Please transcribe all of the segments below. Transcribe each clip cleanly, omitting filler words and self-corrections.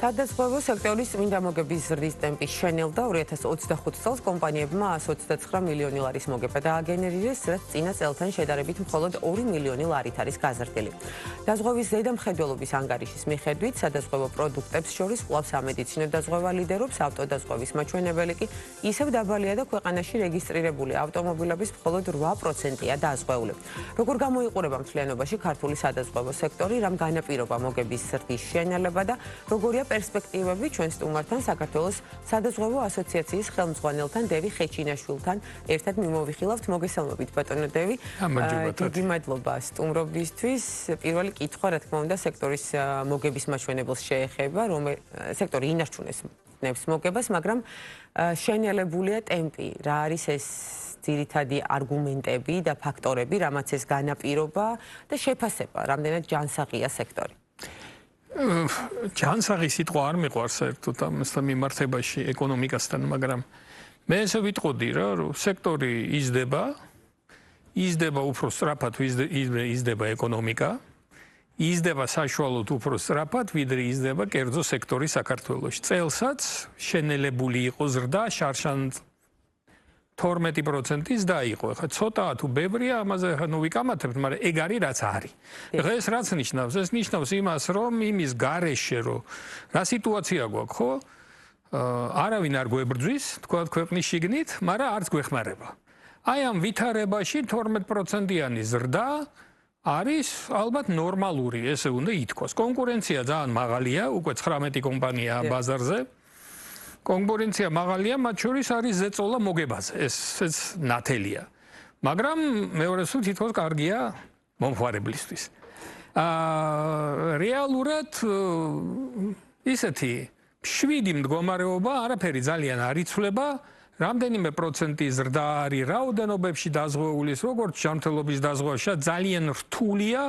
სადაზღვევო სექტორის წმინდა მოგების ზრდის ტემპი შენელდა 2025 წელს კომპანიებმა 129 მილიონი ლარის მოგება დააგენერირეს, რაც წინა წელთან შედარებით მხოლოდ 2 მილიონი ლარით არის გაზრდილი. დაზღვევის ზედამხედველობის ანგარიშის მიხედვით სადაზღვევო პროდუქტებს შორის კვლავ სამედიცინო დაზღვევა ლიდერობს, ავტოდაზღვევის მაჩვენებელი კი ისევ დაბალია და ქვეყანაში რეგისტრირებული ავტომობილების მხოლოდ 8%-ია დაზღვეული. Როგორ გამოიყურება მთლიანობაში ქართული სადაზღვევო სექტორი, რამ განაპირობა მოგების ზრდის შენელება და როგორია პერსპექტივები ჩვენ სტუმართან საქართველოს სადაზღვევო ასოციაციის ხელმძღვანელთან დევი ხეჩინაშვილთან ერთად მიმოვიხილავთ. მოგესალმებით ბატონო დევი. დიდი მადლობა სტუმრობისთვის. პირველი კითხვა რა თქმა უნდა სექტორის მოგების მაჩვენებელს შეეხება, რომ სექტორი ინარჩუნეს ნებს მოგებას, მაგრამ შენელებულია ტემპი. რა არის ეს ძირითადი არგუმენტები და ფაქტორები, რამაც ეს განაპირობა და შეფასება, რამდენად ჯანსაღია სექტორი? ჯანსაღი სიტყვა არ მიყვარს საერთოდ ამასთან მიმართებაში ეკონომიკასთან, მაგრამ მე ესე ვიტყოდი რა, რომ სექტორი იზრდება უფრო სწრაფად, იზრდება ეკონომიკა, იზრდება საშუალოდ უფრო სწრაფად, ვიდრე იზრდება კერძო სექტორი საქართველოში. წელსაც შენელებული იყო ზრდა შარშან 12%-ის დაიყო. ხა ცოტაა თუ ბევრია, ამაზე ნუ ვიკამათებთ, მაგრამ ეგ არის რაც არის. ხა ეს რაც ნიშნავს? ეს ნიშნავს იმას, რომ იმის გარეშე რომ რა სიტუაცია გვაქვს, ხო? არავინ არ გვებრძვის, თქვა ქვეყნის შიგნით, მაგრამ არც გვეხმარება. აი ამ ვითარებაში 12%-იანი ზრდა არის ალბათ ნორმალური, ესე უნდა ითქვას. კონკურენცია ძალიან მაღალია, უკვე 19 კომპანია ბაზარზე. კონკურენცია მაღალია, მათ შორის არის ზეწოლა მოგებაზე, ეს ნათელია. მაგრამ მეორე სულ თითქოს კარგია მომხმარებლისთვის. რეალურად ისეთი 7 მდგომარეობა არაფერი ძალიან არ იცვლება, რამდენიმე პროცენტი ზრდა არის რაოდენობებში დაზღვეულის, როგორც ჯანმრთელობის დაზღვევაში, ძალიან რთულია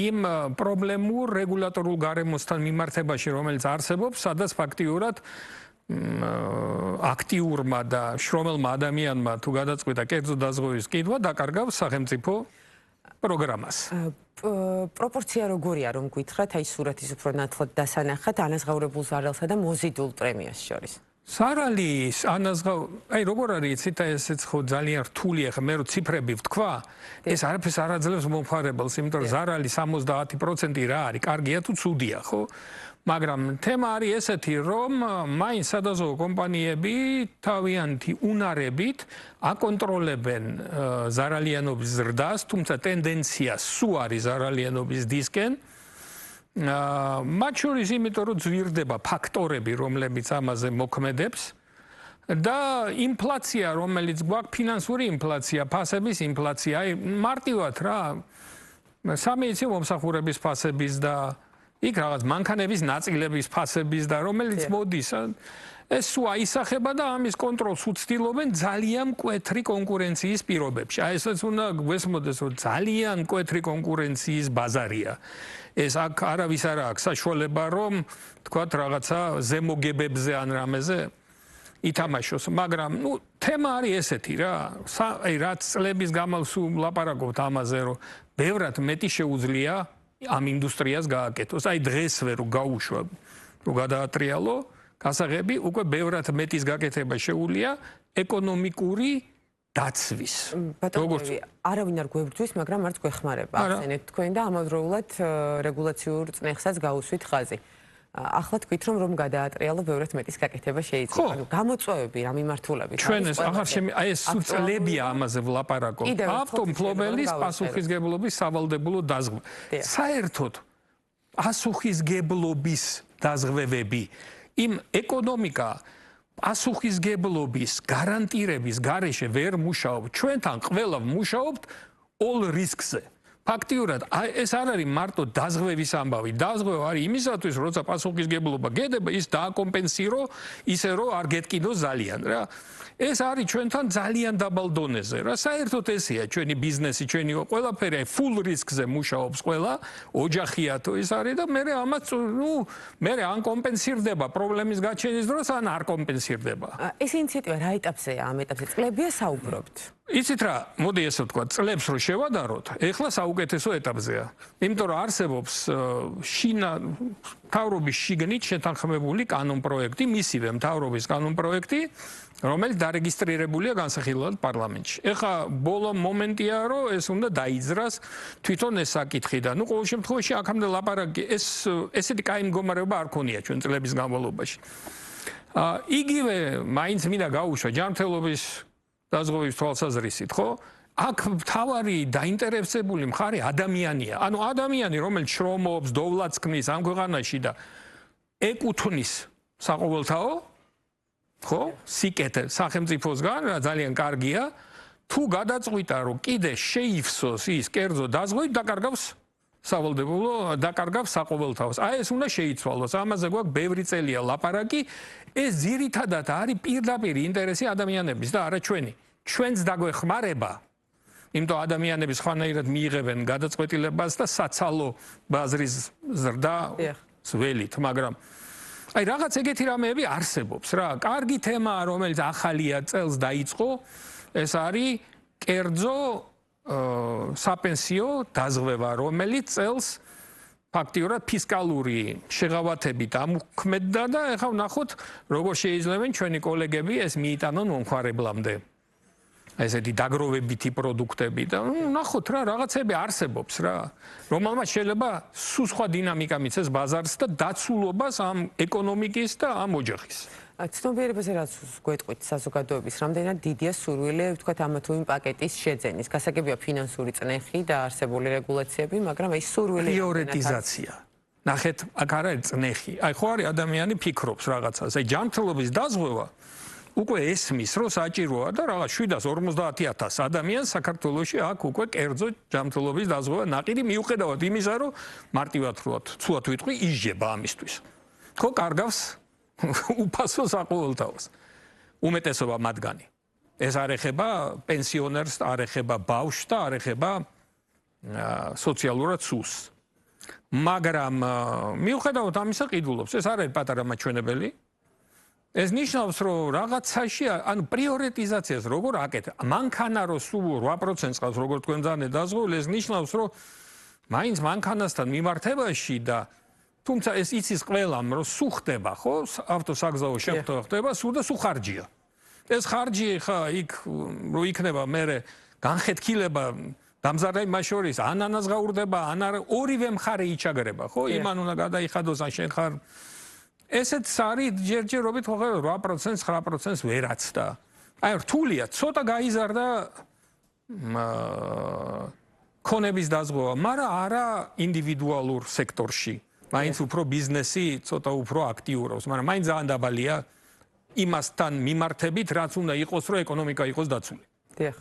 იმ პრობლემურ რეგულატორულ გარემოსთან მიმართებაში, რომელიც არსებობს, სადაც ფაქტიურად აქტიურმა და შრომელმა ადამიანმა თუ გადაწყვიტა კერძო დაზღვევის კიდვა, დაკარგავს სახელმწიფო პროგრამას. პროპორცია როგორია, რომ გითხრათ, აი სურათის უფრო ნათლად დასანახად ანაზღაურებულ ზარალსა და მოზიდულ პრემიას შორის? ზარალის აი როგორ არის იცით, ესეც ხო ძალიან რთულია, ხა მე რო ციფრები ვთქვა, ეს არაფერს არ აძლევს მომხმარებელს, იმიტომ რომ ზარალი 70% რა არის, კარგია თუ ცუდია, ხო? მაგრამ თემა არის ესეთი, რომ მაინც სადაზღვევო კომპანიები თავიანთი უნარებით აკონტროლებენ ზარალიანობის ზრდას, თუმცა ტენდენცია სულ არის ზარალიანობის დისკენ. მათ შორის იმიტომ რომ ძვირდება ფაქტორები, რომლებიც ამაზე მოქმედებს და ინფლაცია, რომელიც გვაქვს, ფინანსური ინფლაცია, ფასების ინფლაცია, აი მარტივად რა, სამედიცინო მომსახურების ფასების და იქ რაღაც მანქანების ნაწილების ფასების და რომელიც მოდის, ეს სულ აისახება და ამის კონტროლს უცდილობენ ძალიან მკვეთრი კონკურენციის პირობებში. აი ესეც უნდა გვესმოდეს, რომ ძალიან მკვეთრი კონკურენციის ბაზარია. ეს აქ არავის არ აქვს საშუალება, რომ თქვათ რაღაცა ზემოგებებზე ან რამეზე ითამაშოს, მაგრამ ნუ თემა არის ესეთი რა, აი რაც წლების განმავლობაში ვლაპარაკობთ ამაზე, რომ ბევრად მეტი შეუძლია ამ ინდუსტრიას გააკეთოს. აი დღესვე რო გაუშვა, რო გადაატრიალო გასაღები, უკვე ბევრად მეტის გაკეთება შეუძლია ეკონომიკური დაცვის. როგორც არავინ არ გვებრძვის, მაგრამ არც გვეხმარება. ახსენეთ თქვენ და ამავდროულად რეგულაციურ წნეხსაც გაუსვით ხაზი. ახლა თქვით რომ გადაატრიალო ბევრად მეტის გაკეთება შეიძლება. ანუ გამოწვევები რა მიმართულებით. ჩვენ ეს აღარ აი ეს სუწლებია ამაზე ვლაპარაკობ. ავტომფლობელის პასუხისგებლობის სავალდებულო დაზღვევა. საერთოდ პასუხისგებლობის დაზღვევები იმ ეკონომიკა პასუხისგებლობის გარანტირების გარეშე ვერ მუშაობ. ჩვენთან ყველა მუშაობთ all risk-ზე. ფაქტიურად ეს არ არის მარტო დაზღვევის ამბავი. დაზღვევა არის იმისათვის, როცა პასუხისგებლობა გედება, ის დააკომპენსირო ისე რომ არ გეტკიდო ძალიან რა. ეს არის ჩვენთან ძალიან დაბალ დონეზე რა. საერთოდ ესეა ჩვენი ბიზნესი, ჩვენი ყველაფერი full risk-ზე მუშაობს ყველა, ოჯახია თუ ის არის და მე ამაც ნუ მე ან კომპენსირდება პრობლემის გაჩენის დროს, ან არ კომპენსირდება. ეს ინიციატივა რა ეტაპზეა ამ ეტაპზე? წლებია საუბრობთ? იცით რა, მოდი ესე ვთქვა, წლებს რო შევადაროთ, ეხლა საუკეთესო ეტაპზეა. იმიტომ რომ არსებობს მთავრობის შიგნით შეთანხმებული კანონპროექტი, მისივე მთავრობის კანონპროექტი, რომელიც დარეგისტრირებულია განსახილველად პარლამენტში. ეხლა ბოლო მომენტია, რომ ეს უნდა დაიძრას თვითონ ეს საკითხი და ნუ ყოველ შემთხვევაში აქამდე ლაპარაკი ესეთი კაი მდგომარეობა არ ქონია ჩვენ წლების განმავლობაში. იგივე მაინც მინდა გაუშვა ჯანმრთელობის დაზღვევის თვალსაზრისით, ხო? აქ მთავარი დაინტერესებული მხარე ადამიანია. ანუ ადამიანი, რომელიც შრომობს, დოვლაც ქმნის ამ ქვეყანაში და ეკუთვნის საყოველთაო, ხო? სიკეთე სახელმწიფოსგან, რა ძალიან კარგია, თუ გადაწყვიტა, რომ კიდე შეიფსოს ის კერძო დაზღვევით, დაკარგავს სავალდებულო, დაკარგავს საყოველთაოს. აი ეს უნდა შეიცვალოს. ამაზე გვაქვს ბევრი წელია ლაპარაკი. ეს ძირითადად არის პირდაპირ ინტერესი ადამიანების და არა ჩვენი. ჩვენც დაგვეხმარება. იმიტომ ადამიანები სხვანაირად მიიღებენ გადაწყვეტილებას და საცალო ბაზრის ზრდა ძველით, მაგრამ აი რაღაც ეგეთი რამეები არსებობს რა. კარგი თემაა, რომელიც ახალია წელს დაიწყო, ეს არის კერძო საპენსიო დაზღვევა, რომელიც წელს ფაქტიურად ფისკალური შეღავათებით ამოქმედდა და ეხლა ვნახოთ, როგორ შეიძლება ჩვენი კოლეგები ეს მიიტანონ მომხმარებლამდე. ესეთი დაგროვებითი პროდუქტები და ვნახოთ რა, რაღაცები არსებობს რა, რომელმაც შეიძლება სულ სხვა დინამიკა მიცეს ბაზარს და დაცულობას ამ ეკონომიკის და ამ ოჯახის. ცნობიერებაზე რაც გვეტყვით საზოგადოების, რამდენად დიდია სურვილი, ვთქვათ, ამა თუ იმ პაკეტის შეძენის. გასაგებია ფინანსური წნეხი და არსებული რეგულაციები, მაგრამ აი სურვილი პრიორიტიზაცია. ნახეთ, აქ არ არის წნეხი. აი ხო არის ადამიანი ფიქრობს რაღაცას. აი ჯანმრთელობის დაზღვევა უკვე ესმის, რომ საჭიროა და რაღაც 750,000 ადამიანს საქართველოში აქ უკვე კერძო ჯანმრთელობის დაზღვევა ნაყიდი მიუხედავად იმისა, რომ მარტივად ცუდად ვიტყვი, ისჯება ამისთვის. ხო, კარგავს უფასო საყოველთაოს. უმეტესობა მათგანი. ეს არ ეხება პენსიონერს, არ ეხება ბავშვს და არ ეხება სოციალურად სულს. მაგრამ მიუხედავად ამისა ყიდულობს, ეს არ არის პატარა მაჩვენებელი. ეს ნიშნავს, რომ რაღაცაში, ანუ პრიორიტიზაციას როგორ აკეთებ. მანქანა რო სულ 8% ყავს, როგორ თქვენ ძანე დაზღვეული, ეს ნიშნავს, რომ მაინც მანქანასთან მიმართებაში და თუმცა ეს იცის ყველამ, რომ სულ ხდება, ხო? ავტოსაგზაო შეხვედრა ხდება, სულ და სულ ხარჯია. ეს ხარჯი ხა იქ რო იქნება მერე განხეთქილება დამზადება მას შორის, ან ანაზღაურდება, ან ორივე მხარე იჩაგრება, ხო? იმან უნდა გადაიხადოს, ან შენ ხარ ესეც არის ჯერჯერობით ხო 8%, 9% ვერაცდა. აი რთულია, ცოტა გაიზარდა ქონების დაზღვევა, მაგრამ არა ინდივიდუალურ სექტორში. მაინც უფრო ბიზნესი ცოტა უფრო აქტიურობს, მაგრამ მაინც ძალიან დაბალია იმასთან მიმართებით, რაც უნდა იყოს, რომ ეკონომიკა იყოს დაცული. დიახ.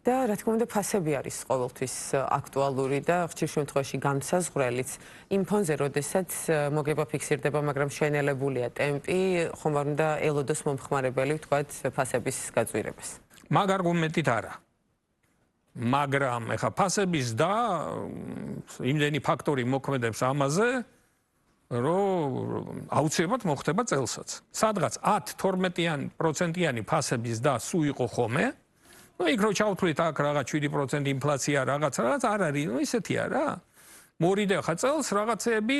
და რა თქმა უნდა, ფასები არის ყოველთვის აქტუალური და ხშირ შემთხვევაში განსაზღვრელიც იმ ფონზე, როდესაც მოგება ფიქსირდება, მაგრამ შენელებულია ტემპი, ხომ არ უნდა ელოდოს მომხმარებელი, ვთქვათ, ფასების გაწვირებას. მაგ არგუმენტით არა. მაგრამ ეხა ფასების და იმდენი ფაქტორი მოქმედებს ამაზე, რომ აუცილებლად მოხდება წელსაც. სადღაც 10-12% ფასების და სულ იყო ხომე. ну იქ რო ჩავთვლით აქ რაღაც 7% ინფლაცია რაღაც არ არის, ну ისეთია რა. მორიდე ხა წელს რაღაცები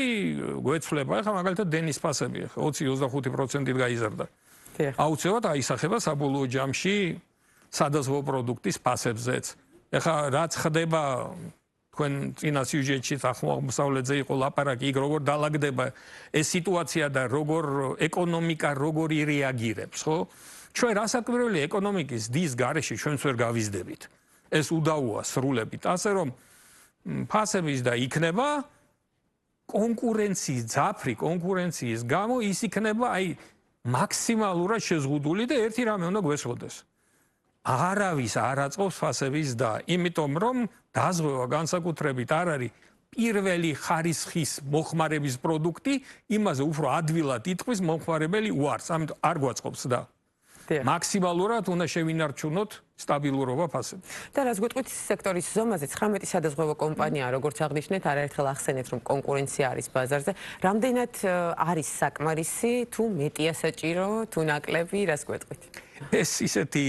გვეცვლება, ხა მაგალითად დენის ფასები 20-25%-ით გაიზარდა. აუცილებლად აისახება საბოლოო ჯამში სადაზღვო პროდუქტის ფასებზეც. ეხა რაც ხდება თქვენ წინა სიუჟეტში აღმოსავლეთზე იყო ლაპარაკი, იქ როგორ დაალაგდება ეს სიტუაცია და როგორ ეკონომიკა როგორ ირეაგირებს, ხო? ჩვენ რასაკვირველი ეკონომიკის დის გარეშე ჩვენც ვერ გავიზდებით. ეს უდაოა სრულებით, ასე რომ ფასების და იქნება კონკურენციის, ძაფრი კონკურენციის გამო ის იქნება აი მაქსიმალურად შეზღუდული და ერთი რამე უნდა გვესწოდეს. არავის არ აწყობს ფასების და, იმიტომ რომ დაზღვევა განსაკუთრებით არ არის პირველი ხარისხის მოხმარების პროდუქტი, იმაზე უფრო ადვილად იტყვის მომხმარებელი უარს, ამიტომ არ გვაწყობს და მაქსიმალურად უნდა შევინარჩუნოთ სტაბილურობა ფასებში. და რაც გვეტყვით სექტორის ზომაზე 19 სადაზღვევო კომპანია, როგორც აღნიშნეთ, არაერთხელ ახსენეთ, რომ კონკურენცია არის ბაზარზე. რამდენად არის საკმარისი, თუ მეტია საჭირო, თუ ნაკლები, რას გვეტყვით? ეს ისეთი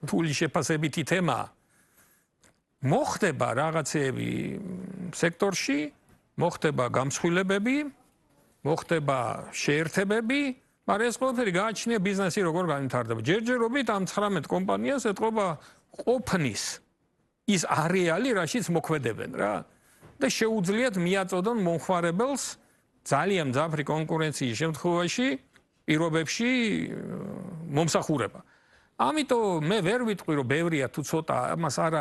რთული შეფასებითი თემა მოხდება რაღაცეები სექტორში, მოხდება გამსხვილებები, მოხდება შეერთებები, მაგრამ ეს ყველაფერი გააჩნია ბიზნესი როგორ განვითარდება. ჯერჯერობით ამ 19 კომპანიას ეთყობა ყოფნის ის არეალი, რაშიც მოქმედებენ რა. და შეუძლიათ მიაწოდონ მომხმარებელს ძალიან მძაფრი კონკურენციის შემთხვევაში პირობებში მომსახურება. ამიტომ მე ვერ ვიტყვი, რომ ბევრია თუ ცოტა, ამას არ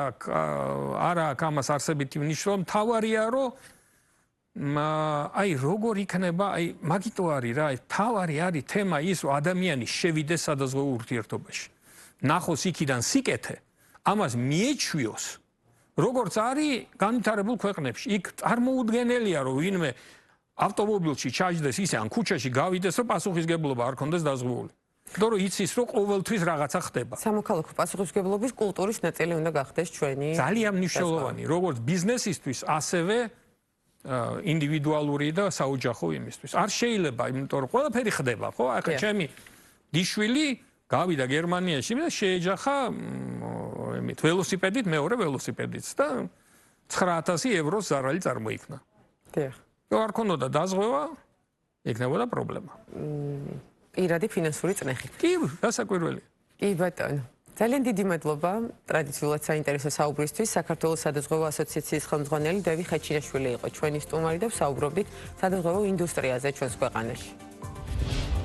აქვს ამას არსებითი მნიშვნელობა, მთავარია, რომ აი როგორ იქნება, აი მაგიტო არის რა, მთავარი არის თემა ის, რომ ადამიანი შევიდეს სადაზღვევო ურთიერთობაში. ნახოს იქიდან სიკეთე, ამას მიეჩვიოს, როგორც არის განვითარებულ ქვეყნებში. იქ წარმოუდგენელია, რომ ვინმე ავტომობილში ჩაჯდეს ისე ან ქუჩაში გავიდეს, რომ პასუხისგებლობა არ ქონდეს დაზღვეული. იმიტომ რომ იცის, რომ ყოველთვის რაღაცა ხდება. სამოქალაქო პასუხისმგებლობის კულტურის ნაწილი უნდა გახდეს ჩვენი. ძალიან მნიშვნელოვანი, როგორც ბიზნესისთვის, ასევე ინდივიდუალური და საოჯახო იმისთვის. არ შეიძლება, იმიტომ რომ ყველაფერი ხდება, ხო? ახლა ჩემი დიშვილი გავიდა გერმანიაში და შეეჯახა იმით ველოსიპედით, მეორე ველოსიპედით და 9000 ევროს ზარალი წარმოიქმნა. დიახ. რო არ ქონოდა დაზღვევა, იქნებოდა პრობლემა. პირადი ფინანსური წნეხი. კი, დასაკვირველია. კი ბატონო. ძალიან დიდი მადლობა ტრადიციულად საინტერესო საუბრისთვის. საქართველოს სადაზღვევო ასოციაციის ხელმძღვანელი დევი ხეჩინაშვილი იყო ჩვენი სტუმარი და ვსაუბრობდით სადაზღვევო ინდუსტრიაზე ჩვენს ქვეყანაში.